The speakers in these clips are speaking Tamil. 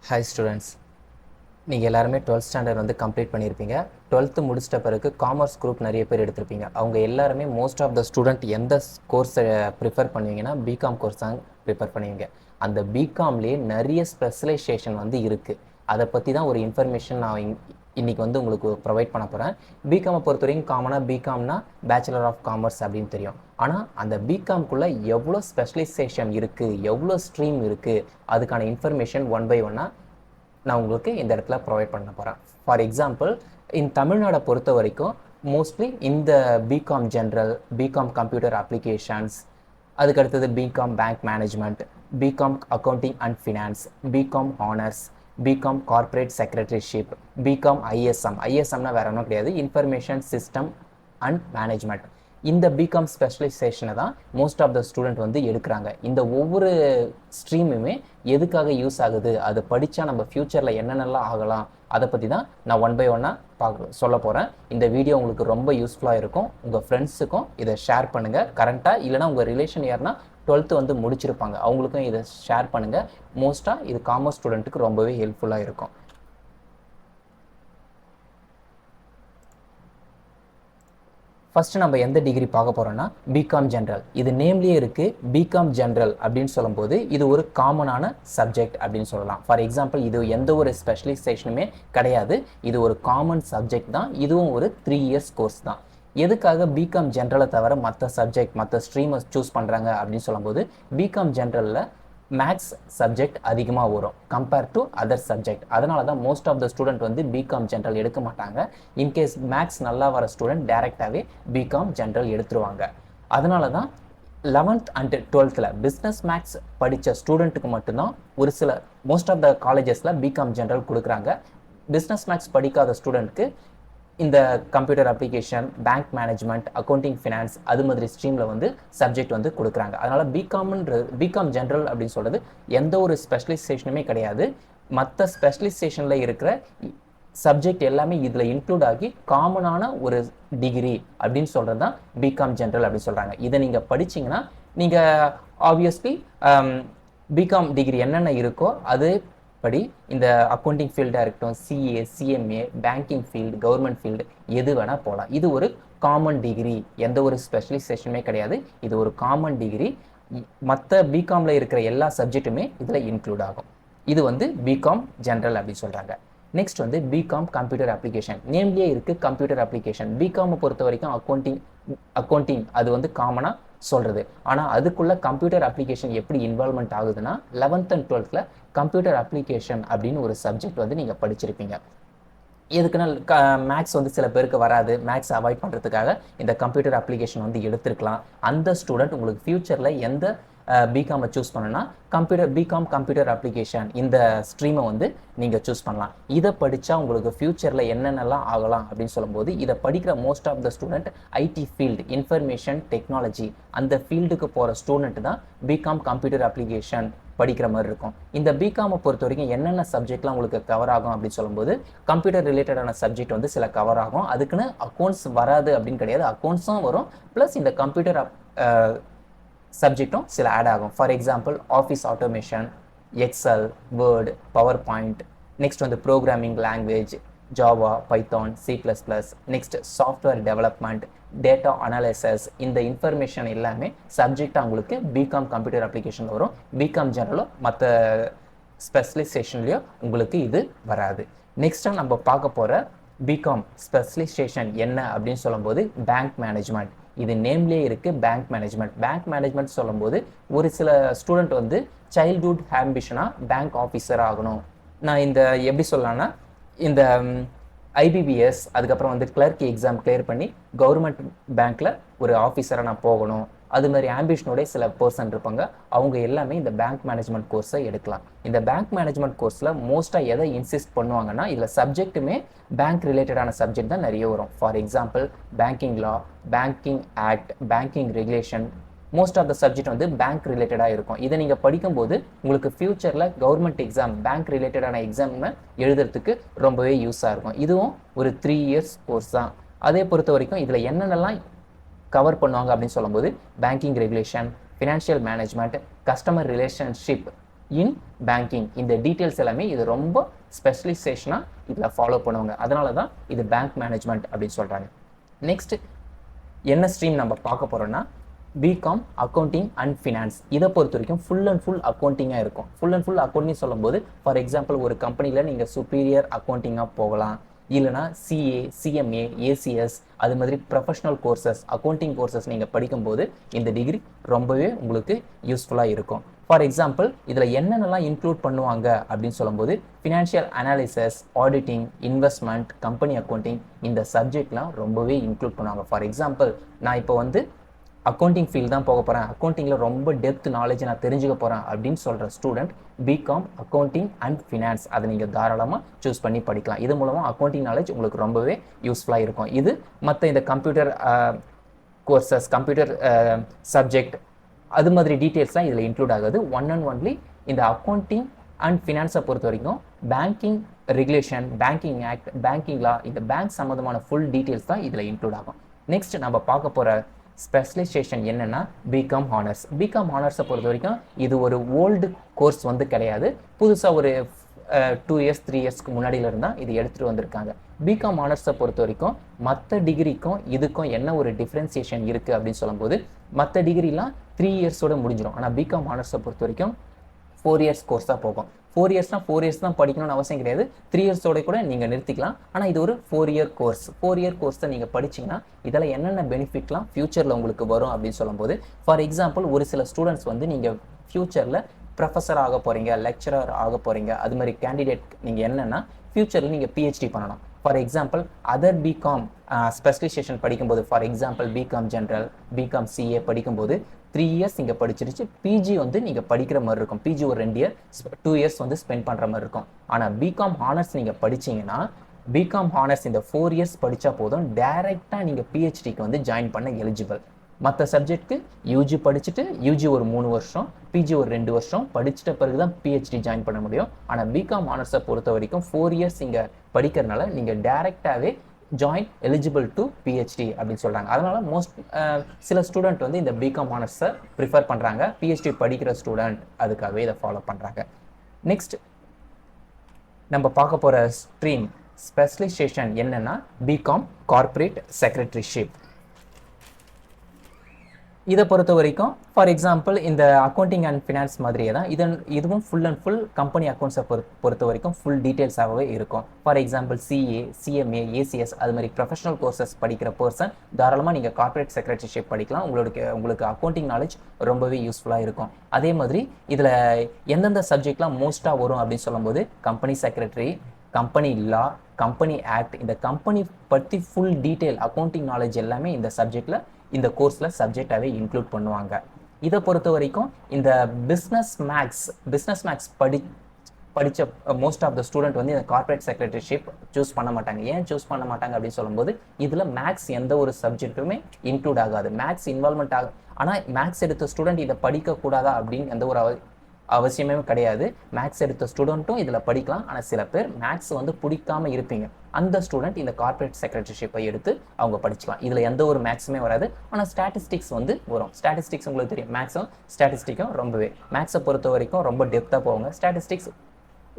ஹாய் ஸ்டூடெண்ட்ஸ், நீங்கள் எல்லாருமே 12th ஸ்டாண்டர்ட் வந்து கம்ப்ளீட் பண்ணியிருப்பீங்க. 12th முடிச்சிட்ட பிறகு காமர்ஸ் குரூப் நிறைய பேர் எடுத்திருப்பீங்க. அவங்க எல்லாருமே மோஸ்ட் ஆஃப் த ஸ்டூடெண்ட் எந்த கோர்ஸை ப்ரிஃபர் பண்ணுவீங்கன்னா பிகாம் கோர்ஸ் தான் ப்ரிஃபர் பண்ணுவீங்க. அந்த பிகாம்லேயே நிறைய ஸ்பெஷலைசேஷன் வந்து இருக்குது. அதை பற்றி தான் ஒரு இன்ஃபர்மேஷன் நான் இன்றைக்கி வந்து உங்களுக்கு ப்ரொவைட் பண்ண போகிறேன். பிகாமை பொறுத்த வரைக்கும் காமனாக பிகாம்னா பேச்சுலர் ஆஃப் காமர்ஸ் அப்படின்னு தெரியும். ஆனால் அந்த பிகாம்குள்ளே எவ்வளோ ஸ்பெஷலைசேஷன் இருக்குது, எவ்வளோ ஸ்ட்ரீம் இருக்குது, அதுக்கான இன்ஃபர்மேஷன் ஒன் பை ஒன்னாக நான் உங்களுக்கு இந்த இடத்துல ப்ரொவைட் பண்ண போகிறேன். ஃபார் எக்ஸாம்பிள், தமிழ்நாடை பொறுத்த வரைக்கும் மோஸ்ட்லி இந்த BCom general, BCom computer applications, அதுக்கடுத்தது BCom bank management, BCom accounting and finance, BCom honours, BCom corporate secretaryship, BCom ஐஎஸ்எம்னா வேற ஒன்றும் கிடையாது, இன்ஃபர்மேஷன் சிஸ்டம் அண்ட் மேனேஜ்மெண்ட். இந்த பிகாம் ஸ்பெஷலைசேஷனை தான் மோஸ்ட் ஆஃப் த ஸ்டூடெண்ட் வந்து எடுக்கிறாங்க. இந்த ஒவ்வொரு ஸ்ட்ரீமுமே எதுக்காக யூஸ் ஆகுது, அதை படித்தா நம்ம ஃப்யூச்சரில் என்னென்னலாம் ஆகலாம், அதை பற்றி தான் நான் ஒன் பை ஒன்னாக சொல்ல போகிறேன். இந்த வீடியோ உங்களுக்கு ரொம்ப யூஸ்ஃபுல்லாக இருக்கும். உங்கள் ஃப்ரெண்ட்ஸுக்கும் இதை ஷேர் பண்ணுங்கள். கரண்ட்டாக இல்லைனா உங்கள் ரிலேஷன் யாருன்னா 12th வந்து முடிச்சிருப்பாங்க, அவங்களுக்கும் இதை ஷேர் பண்ணுங்கள். மோஸ்ட்டாக இது காமர்ஸ் ஸ்டூடெண்ட்டுக்கு ரொம்பவே ஹெல்ப்ஃபுல்லாக இருக்கும். ஃபஸ்ட்டு நம்ம எந்த டிகிரி பார்க்க போகிறோம்னா பிகாம் ஜென்ரல். இது நேம்லேயே இருக்குது, பிகாம் ஜென்ரல் அப்படின்னு சொல்லும்போது இது ஒரு காமனான சப்ஜெக்ட் அப்படின்னு சொல்லலாம். ஃபார் எக்ஸாம்பிள், இது எந்த ஒரு ஸ்பெஷலைசேஷனுமே கிடையாது, இது ஒரு காமன் சப்ஜெக்ட் தான். இதுவும் ஒரு 3 years கோர்ஸ் தான். எதுக்காக பிகாம் ஜென்ரலை தவிர மற்ற சப்ஜெக்ட், மற்ற ஸ்ட்ரீமை சூஸ் பண்ணுறாங்க அப்படின்னு சொல்லும்போது, பிகாம் ஜென்ரலில் மேக்ஸ் சப்ஜெக்ட் அதிகமாக வரும் கம்பேர் டு அதர் சப்ஜெக்ட். அதனால தான் மோஸ்ட் ஆஃப் த ஸ்டூடெண்ட் வந்து பிகாம் ஜென்ரல் எடுக்க மாட்டாங்க. இன்கேஸ் மேக்ஸ் நல்லா வர ஸ்டூடெண்ட் டைரெக்டாகவே பிகாம் ஜென்ரல் எடுத்துருவாங்க. அதனால தான் 11th and 12th business maths படித்த ஸ்டூடெண்ட்டுக்கு மட்டும்தான் ஒரு சில மோஸ்ட் ஆஃப் த காலேஜஸில் பிகாம் ஜென்ரல் கொடுக்குறாங்க. பிஸ்னஸ் மேக்ஸ் படிக்காத ஸ்டூடெண்ட்க்கு இந்த computer application, bank management, accounting finance, அது மாதிரி ஸ்ட்ரீமில் வந்து சப்ஜெக்ட் வந்து கொடுக்குறாங்க. அதனால் பிகாம் ஜென்ரல் அப்படின்னு சொல்கிறது எந்த ஒரு ஸ்பெஷலைசேஷனுமே கிடையாது. மற்ற ஸ்பெஷலைசேஷனில் இருக்கிற சப்ஜெக்ட் எல்லாமே இதில் இன்க்ளூட் ஆகி காமனான ஒரு டிகிரி அப்படின்னு சொல்கிறது தான் பிகாம் ஜென்ரல் அப்படின்னு சொல்கிறாங்க. இதை நீங்கள் படிச்சிங்கன்னா நீங்கள் ஆப்வியஸ்லி பிகாம் டிகிரி என்னென்ன இருக்கோ அது படி இந்த அக்கௌண்டிங் ஃபீல்டாக இருக்கட்டும், CA, CMA, banking field, government field, எது வேணால் போகலாம். இது ஒரு காமன் டிகிரி, எந்த ஒரு ஸ்பெஷலைசேஷனுமே கிடையாது. இது ஒரு காமன் டிகிரி. மற்ற பிகாமில் இருக்கிற எல்லா சப்ஜெக்ட்டுமே இதில் இன்க்ளூட் ஆகும். இது வந்து பிகாம் ஜென்ரல் அப்படின்னு சொல்கிறாங்க. நெக்ஸ்ட் வந்து பிகாம் கம்ப்யூட்டர் அப்ளிகேஷன். நேம்லேயே இருக்குது கம்ப்யூட்டர் அப்ளிகேஷன். பிகாமை பொறுத்த வரைக்கும் அக்கௌண்டிங் அது வந்து காமனாக சொல்கிறது. ஆனால் அதுக்குள்ள கம்ப்யூட்டர் அப்ளிகேஷன் எப்படி இன்வால்வ்மெண்ட் ஆகுதுன்னா 11th and 12th computer application அப்படின்னு ஒரு சப்ஜெக்ட் வந்து நீங்கள் படிச்சிருப்பீங்க. எதுக்குன்னா மேக்ஸ் வந்து சில பேருக்கு வராது, மேக்ஸ் அவாய்ட் பண்ணுறதுக்காக இந்த கம்ப்யூட்டர் அப்ளிகேஷன் வந்து எடுத்துருக்கலாம். அந்த ஸ்டூடெண்ட் உங்களுக்கு ஃப்யூச்சரில் எந்த பிகாமை சூஸ் பண்ணணும்னா பிகாம் கம்ப்யூட்டர் அப்ளிகேஷன் இந்த ஸ்ட்ரீமை வந்து நீங்கள் சூஸ் பண்ணலாம். இதை படித்தா உங்களுக்கு ஃப்யூச்சரில் என்னென்னலாம் ஆகலாம் அப்படின்னு சொல்லும்போது, இதை படிக்கிற most of the student IT field, information technology அந்த ஃபீல்டுக்கு போகிற ஸ்டூடெண்ட் தான் பிகாம் கம்ப்யூட்டர் அப்ளிகேஷன் படிக்கிற மாதிரி இருக்கும். இந்த பிகாமை பொறுத்த வரைக்கும் என்னென்ன சப்ஜெக்ட்லாம் உங்களுக்கு கவர் ஆகும் அப்படின்னு சொல்லும்போது, கம்ப்யூட்டர் ரிலேட்டடான சப்ஜெக்ட் வந்து சில கவர் ஆகும். அதுக்குன்னு அக்கௌண்ட்ஸ் வராது அப்படின்னு கிடையாது, அக்கௌண்ட்ஸும் வரும். ப்ளஸ் இந்த கம்ப்யூட்டர் சப்ஜெக்டும் சில ஆட் ஆகும். For example, office automation, excel, word, power point, next வந்து programming language, Java, Python, C++, next software development, data analysis, இந்த இன்ஃபர்மேஷன் எல்லாமே சப்ஜெக்டாக உங்களுக்கு பிகாம் கம்ப்யூட்டர் அப்ளிகேஷன் வரும். பிகாம் ஜெனரலோ மற்ற ஸ்பெஷலைசேஷன்லையோ உங்களுக்கு இது வராது. நெக்ஸ்ட்டாக நம்ம பார்க்க போகிற பிகாம் ஸ்பெஷலைசேஷன் என்ன அப்படின்னு சொல்லும்போது பேங்க் மேனேஜ்மெண்ட். இது நேம்லேயே இருக்குது பேங்க் மேனேஜ்மெண்ட். பேங்க் மேனேஜ்மெண்ட் சொல்லும்போது ஒரு சில ஸ்டூடெண்ட் வந்து சைல்ட்ஹுட் ஆம்பிஷனாக பேங்க் ஆஃபீஸர் ஆகணும். நான் இந்த எப்படி சொல்லலாம்னா, இந்த ஐபிபிஎஸ் அதுக்கப்புறம் வந்து கிளர்க் எக்ஸாம் கிளியர் பண்ணி கவர்மெண்ட் பேங்க்கில் ஒரு ஆஃபீஸராக நான் போகணும், அது மாதிரி ஆம்பிஷனோட சில பர்சன் இருப்பாங்க. அவங்க எல்லாமே இந்த பேங்க் மேனேஜ்மெண்ட் கோர்ஸை எடுக்கலாம். இந்த பேங்க் மேனேஜ்மெண்ட் கோர்ஸில் மோஸ்ட்டாக எதை இன்சிஸ்ட் பண்ணுவாங்கன்னா, இதில் சப்ஜெக்ட்டுமே பேங்க் ரிலேட்டடான சப்ஜெக்ட் தான் நிறைய வரும். For example, banking law, banking act, banking regulation, most of the subject வந்து பேங்க் ரிலேட்டடாக இருக்கும். இதை நீங்கள் படிக்கும்போது உங்களுக்கு ஃப்யூச்சரில் கவர்மெண்ட் எக்ஸாம், பேங்க் ரிலேட்டடான எக்ஸாம் எழுதுறதுக்கு ரொம்பவே யூஸாக இருக்கும். இதுவும் ஒரு 3 years கோர்ஸ் தான். அதே பொறுத்த வரைக்கும் இதில் என்னென்னலாம் கவர் பண்ணுவாங்க அப்படின்னு சொல்லும்போது, banking regulation, financial management, customer relationship, இன் பேங்கிங். இந்த டீட்டெயில்ஸ் எல்லாமே இது ரொம்ப ஸ்பெஷலைசேஷனாக இதில் ஃபாலோ பண்ணுவாங்க. அதனால தான் இது பேங்க் மேனேஜ்மெண்ட் அப்படின்னு சொல்கிறாங்க. நெக்ஸ்ட் என்ன ஸ்ட்ரீம் நம்ம பார்க்க போகிறோம்னா பிகாம் அக்கௌண்டிங் அண்ட் ஃபினான்ஸ். இதை பொறுத்த வரைக்கும் ஃபுல் அண்ட் ஃபுல் அக்கௌண்டிங்காக இருக்கும். ஃபுல் அண்ட் ஃபுல் அக்கௌண்டிங் சொல்லும்போது ஃபார் எக்ஸாம்பிள் ஒரு கம்பெனியில் நீங்கள் சுப்பீரியர் அக்கௌண்டிங்காக போகலாம், இல்லைனா சிஏ, சிஎம்ஏ, ஏசிஎஸ் அது மாதிரி ப்ரொஃபஷனல் கோர்சஸ், அக்கௌண்டிங் கோர்சஸ் நீங்கள் படிக்கும்போது இந்த டிகிரி ரொம்பவே உங்களுக்கு யூஸ்ஃபுல்லாக இருக்கும். ஃபார் எக்ஸாம்பிள் இதில் என்னென்னலாம் இன்க்ளூட் பண்ணுவாங்க அப்படின்னு சொல்லும்போது financial analysis, auditing, investment, company accounting இந்த சப்ஜெக்ட்லாம் ரொம்பவே இன்க்ளூட் பண்ணுவாங்க. ஃபார் எக்ஸாம்பிள் நான் இப்போ வந்து அக்கௌண்டிங் ஃபீல்டு தான் போக போகிறேன், அக்கௌண்டிங்கில் ரொம்ப டெப்த் நாலேஜ் நான் தெரிஞ்சுக்க போகிறேன் அப்படின்னு சொல்கிற student BCom accounting and finance அதை நீங்கள் தாராளமாக சூஸ் பண்ணி படிக்கலாம். இது மூலமாக அக்கௌண்டிங் நாலேஜ் உங்களுக்கு ரொம்பவே யூஸ்ஃபுல்லாக இருக்கும். இது மற்ற இந்த கம்ப்யூட்டர் கோர்சஸ், கம்ப்யூட்டர் சப்ஜெக்ட் அது மாதிரி டீட்டெயில்ஸ்லாம் இதில் இன்க்ளூட் ஆகுது. ஒன் அண்ட் ஒன்லி இந்த அக்கௌண்டிங் அண்ட் ஃபினான்ஸை பொறுத்த வரைக்கும் banking regulation, banking act, banking law, இந்த பேங்க் சம்மந்தமான ஃபுல் டீட்டெயில்ஸ் தான் இதில் இன்க்ளூட் ஆகும். நெக்ஸ்ட் நம்ம பார்க்க போகிற ஸ்பெஷலைசேஷன் என்னென்னா பிகாம் ஹானர்ஸ். பிகாம் ஹானர்ஸை பொறுத்த வரைக்கும் இது ஒரு ஓல்டு கோர்ஸ் வந்து கிடையாது. புதுசாக ஒரு 2 இயர்ஸ் 3 இயர்ஸ்க்கு முன்னாடியில இருந்தால் இது எடுத்துகிட்டு வந்திருக்காங்க. பிகாம் ஹானர்ஸை பொறுத்த வரைக்கும் மற்ற டிகிரிக்கும் இதுக்கும் என்ன ஒரு டிஃப்ரென்சியேஷன் இருக்குது அப்படின்னு சொல்லும்போது மற்ற டிகிரிலாம் 3 இயர்ஸோட முடிஞ்சிடும். ஆனால் பிகாம் ஹானர்ஸை பொறுத்த வரைக்கும் 4 இயர்ஸ் கோர்ஸ் தான் போகும். 4 இயர்ஸ்னால் 4 இயர்ஸ் தான் படிக்கணும்னு அவசியம் கிடையாது, 3 இயர்ஸோட கூட நீங்கள் நிறுத்திக்கலாம். ஆனால் இது ஒரு 4 இயர் கோர்ஸ். 4 இயர் கோர்ஸை நீங்கள் படிச்சிங்கன்னா இதில் என்னென்ன பெனிஃபிட்லாம் ஃபியூச்சரில் உங்களுக்கு வரும் அப்படின்னு சொல்லும்போது ஃபார் எக்ஸாம்பிள் ஒரு சில ஸ்டூடெண்ட்ஸ் வந்து நீங்கள் ஃபியூச்சரில் ப்ரொஃபஸர் ஆக போகிறீங்க, லெக்சரர் ஆக போகிறீங்க, அது மாதிரி கேண்டிடேட் நீங்கள் என்னென்னா ஃபியூச்சரில் நீங்கள் பிஹெச்டி பண்ணணும். For example other BCom specialisation படிக்கும்போது for example BCom general, BCom CA படிக்கும்போது 3 இயர்ஸ் நீங்கள் படிச்சிருச்சு, பிஜி வந்து நீங்கள் படிக்கிற மாதிரி இருக்கும். பிஜி ஒரு 2 இயர் 2 இயர்ஸ் வந்து ஸ்பெண்ட் பண்ணுற மாதிரி இருக்கும். ஆனால் பிகாம் ஹானர்ஸ் நீங்கள் படிச்சிங்கன்னா பிகாம் ஹானர்ஸ் இந்த 4 இயர்ஸ் படித்தா போதும், டைரெக்டாக நீங்கள் பிஹெச்டிக்கு வந்து ஜாயின் பண்ண எலிஜிபிள். மற்ற சப்ஜெக்ட்க்கு யூஜி படிச்சுட்டு யூஜி ஒரு 3 வருஷம், பிஜி ஒரு 2 வருஷம் படிச்சுட்ட பிறகு தான் பிஹெச்டி ஜாயின் பண்ண முடியும். ஆனால் பிகாம் ஆனர்ஸை பொறுத்த வரைக்கும் 4 இயர்ஸ் இங்கே படிக்கிறதுனால நீங்கள் டைரெக்டாகவே ஜாயின் எலிஜிபிள் டு பிஹெச்டி அப்படின்னு சொல்கிறாங்க. அதனால் சில ஸ்டூடெண்ட் வந்து இந்த பிகாம் ஆனர்ஸை ப்ரிஃபர் பண்ணுறாங்க, பிஹெச்டி படிக்கிற ஸ்டூடெண்ட் அதுக்காகவே இதை ஃபாலோ பண்ணுறாங்க. நெக்ஸ்ட் நம்ம பார்க்க போகிற ஸ்ட்ரீம் ஸ்பெஷலைசேஷன் என்னென்னா பிகாம் கார்ப்பரேட் செக்ரட்டரிஷிப். இதை பொறுத்த வரைக்கும் ஃபார் எக்ஸாம்பிள் இந்த அக்கௌண்டிங் அண்ட் ஃபினான்ஸ் மாதிரியே தான் இதுவும் ஃபுல் அண்ட் ஃபுல் கம்பெனி அக்கௌண்ட்ஸை பொறுத்த வரைக்கும் ஃபுல் டீட்டெயில்ஸாகவே இருக்கும். For example CA, CMA, ACS அது மாதிரி ப்ரொஃபஷனல் கோர்சஸ் படிக்கிற பர்சன் தாராளமாக நீங்கள் கார்ப்பரேட் செக்ரட்டரிஷிப் படிக்கலாம். உங்களுக்கு அக்கௌண்டிங் நாலேஜ் ரொம்பவே யூஸ்ஃபுல்லாக இருக்கும். அதே மாதிரி இதில் எந்தெந்த சப்ஜெக்ட்லாம் மோஸ்ட்டாக வரும் அப்படின்னு சொல்லும்போது கம்பெனி செக்ரட்டரி, கம்பெனி லா, கம்பெனி ஆக்ட், இந்த கம்பெனி பற்றி ஃபுல் டீட்டெயில் அக்கௌண்டிங் நாலேஜ் எல்லாமே இந்த சப்ஜெக்டில் இந்த கோர்ஸில் சப்ஜெக்டாகவே இன்க்ளூட் பண்ணுவாங்க. இதை பொறுத்த வரைக்கும் இந்த பிஸ்னஸ் மேக்ஸ் படித்த மோஸ்ட் ஆஃப் த ஸ்டூடெண்ட் வந்து இந்த கார்ப்பரேட் செக்ரட்டரிஷிப் சூஸ் பண்ண மாட்டாங்க. ஏன் சூஸ் பண்ண மாட்டாங்க அப்படின்னு சொல்லும்போது இதில் மேக்ஸ் எந்த ஒரு சப்ஜெக்ட்டுமே இன்க்ளூட் ஆகாது, மேக்ஸ் இன்வால்மெண்ட் ஆகும். ஆனால் மேக்ஸ் எடுத்த ஸ்டூடெண்ட் இதை படிக்கக்கூடாதா அப்படின்னு எந்த ஒரு அவசியமே கிடையாது. மேக்ஸ் எடுத்த ஸ்டூடெண்ட்டும் இதில் படிக்கலாம். ஆனால் சில பேர் மேக்ஸ் வந்து பிடிக்காம இருப்பீங்க, அந்த ஸ்டூடெண்ட் இந்த கார்ப்பரேட் செக்ரட்டரிஷிப்பை எடுத்து அவங்க படிச்சுக்கலாம். இதில் எந்த ஒரு மேக்ஸுமே வராது. ஆனால் ஸ்டாட்டிஸ்டிக்ஸ் வந்து வரும். ஸ்டாட்டிஸ்டிக்ஸ் உங்களுக்கு தெரியும், மேக்ஸும் ஸ்டாட்டிஸ்டிக்கும் ரொம்பவே மேக்ஸை பொறுத்த வரைக்கும் ரொம்ப டெப்த்தாக போவாங்க. ஸ்டாட்டிஸ்டிக்ஸ்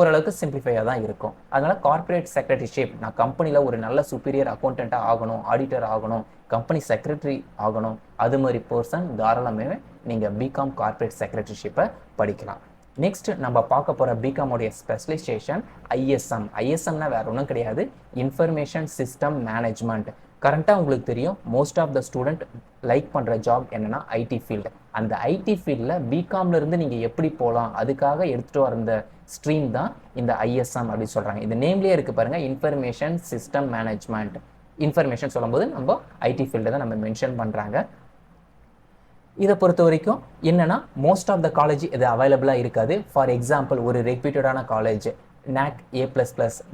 ஓரளவுக்கு சிம்பிளிஃபையாக தான் இருக்கும். அதனால் கார்ப்பரேட் செக்ரட்டரிஷிப், நான் கம்பெனியில் ஒரு நல்ல சுப்பீரியர் அக்கௌண்டண்ட்டாக ஆகணும், ஆடிட்டர் ஆகணும், கம்பெனி செக்ரட்டரி ஆகணும், அது மாதிரி பர்சன் தாராளமே நீங்கள் பிகாம் கார்ப்பரேட் செக்ரட்டரிஷிப்பை படிக்கலாம். நெக்ஸ்ட் நம்ம பார்க்க போகிற பிகாமோடைய ஸ்பெஷலைசேஷன் ஐஎஸ்எம். ஐஎஸ்எம்னா வேறு ஒன்றும் கிடையாது, இன்ஃபர்மேஷன் சிஸ்டம் மேனேஜ்மெண்ட். கரண்ட்டாக உங்களுக்கு தெரியும் most of the student like பண்ணுற ஜாப் என்னென்னா ஐடி ஃபீல்டு. அந்த ஐடி ஃபீல்டில் பிகாம்லேருந்து நீங்கள் எப்படி போகலாம் அதுக்காக எடுத்துகிட்டு வந்த ஸ்ட்ரீம் தான் இந்த ஐஎஸ்எம் அப்படின்னு சொல்கிறாங்க. இந்த நேம்லேயே இருக்குது பாருங்கள், இன்ஃபர்மேஷன் சிஸ்டம் மேனேஜ்மெண்ட். இன்ஃபர்மேஷன் சொல்லும்போது நம்ம ஐடி ஃபீல்டை தான் நம்ம மென்ஷன் பண்ணுறாங்க. இதை பொறுத்த வரைக்கும் என்னென்னா மோஸ்ட் ஆஃப் த காலேஜ் இது அவைலபிளாக இருக்காது. ஃபார் எக்ஸாம்பிள் ஒரு ரெப்யூட்டடான காலேஜ், NAC A++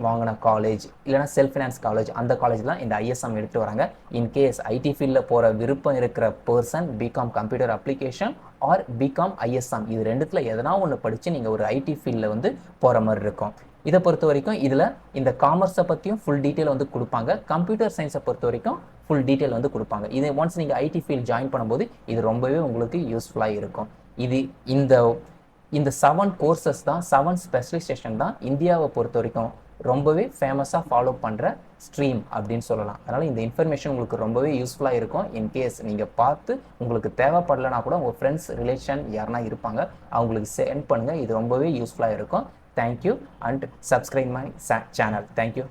வாங்கின காலேஜ், இல்லைனா செல்ஃப் ஃபினான்ஸ் காலேஜ், அந்த காலேஜ்லாம் இந்த ஐஎஸ்எம் எடுத்துகிட்டு வராங்க. இன்கேஸ் ஐடி ஃபீல்டில் போகிற விருப்பம் இருக்கிற person BCom computer application or BCom ISM இது ரெண்டுத்தில் எதனா ஒன்று படித்து நீங்கள் ஒரு ஐடி ஃபீல்டில் வந்து போகிற மாதிரி இருக்கும். இதை பொறுத்த வரைக்கும் இதில் இந்த காமர்ஸை பற்றியும் ஃபுல் டீட்டெயில் வந்து கொடுப்பாங்க, கம்ப்யூட்டர் சயின்ஸை பொறுத்த வரைக்கும் ஃபுல் டீட்டெயில் வந்து கொடுப்பாங்க. இது ஒன்ஸ் நீங்கள் ஐடி ஃபீல்ட் ஜாயின் பண்ணும்போது இது ரொம்பவே உங்களுக்கு யூஸ்ஃபுல்லாக இருக்கும். இந்த இந்த 7 கோர்சஸ் தான் 7 ஸ்பெஷலைசேஷன் தான் இந்தியாவை பொறுத்த வரைக்கும் ரொம்பவே ஃபேமஸாக ஃபாலோ பண்ணுற ஸ்ட்ரீம் அப்படின்னு சொல்லலாம். அதனால் இந்த இன்ஃபர்மேஷன் உங்களுக்கு ரொம்பவே யூஸ்ஃபுல்லாக இருக்கும். இன்கேஸ் நீங்கள் பார்த்து உங்களுக்கு தேவைப்படலைன்னா கூட உங்கள் ஃப்ரெண்ட்ஸ் ரிலேஷன் யாருனா இருப்பாங்க, அவங்களுக்கு சென்ட் பண்ணுங்கள். இது ரொம்பவே யூஸ்ஃபுல்லாக இருக்கும். Thank you and subscribe my channel. Thank you.